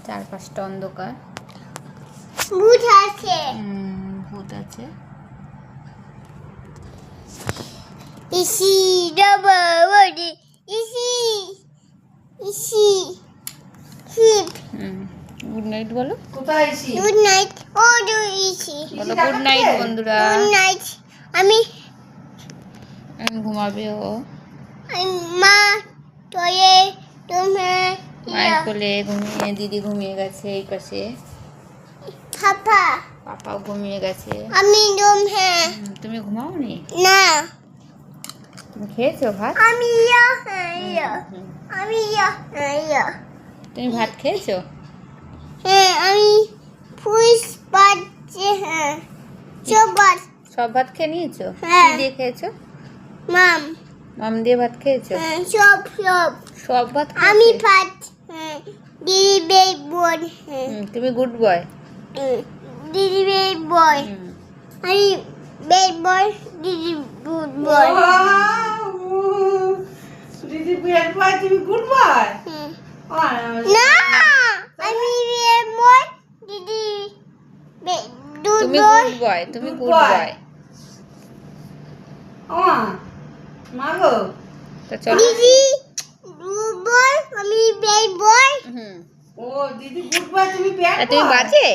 চারপাশটা অন্ধকার, ভূত আছে। ভূত আছে। ইসি ডবল ইসি ইসি শিপ। গুড নাইট বলো। কোথায় ইসি? Good night. ও ডু ইসি বলো গুড নাইট বন্ধুরা। Good night. আমি ঘুমাবে ও। মা তোয়ে তুমি মায়ের কোলে ঘুমিয়ে, দিদি ঘুমিয়ে গেছে এই পাশে, পাপা পাপাও ঘুমিয়ে গেছে। আমি ডুম হ্যাঁ। তুমি ঘুমাও নি? না তুমি খেয়েছো ভাত? আমি ইয়া হ্যাঁ আমি ইয়া হ্যাঁ। তুমি ভাত খেয়েছো? হ্যাঁ আমি ফুস পাচ্ছে হ্যাঁ সব ভাত খেয়ে নিয়েছো? হ্যাঁ। কি দিয়ে খেয়েছো? মাম মাম দিয়ে ভাত খেয়েছো? হ্যাঁ সব ভাত আমি খেয়েছো? ভাত হ্যাঁ দিদি বেড বয় হ্যাঁ তুমি গুড বয়। দিদি বেড বয় আমি বেড বয় দিদি গুড বয়। দিদি বেড বয়, তুমি গুড বয়। না আমি বেড বয় দিদি গুড তুমি বয়। গুড বয়, তুমি Good গুড boy. বয়। মা গো, তো চলো। দিদি গুড বয় আমি বেড বয়। ও দিদি গুড বয়, তুমি বেড বয়। তুমি বাজে?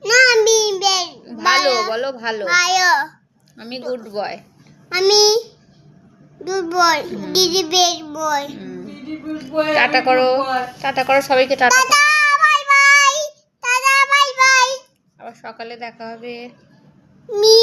না আমি বেড ভালো বলো, ভালো। ভালো আমি গুড বয়। আমি গুড বয় দিদি বেড বয়। দিদি গুড বয়, টাটা করো, টাটা করো সবাইকে, tata. Tata bye bye tata bye bye আবার সকালে দেখা হবে। মি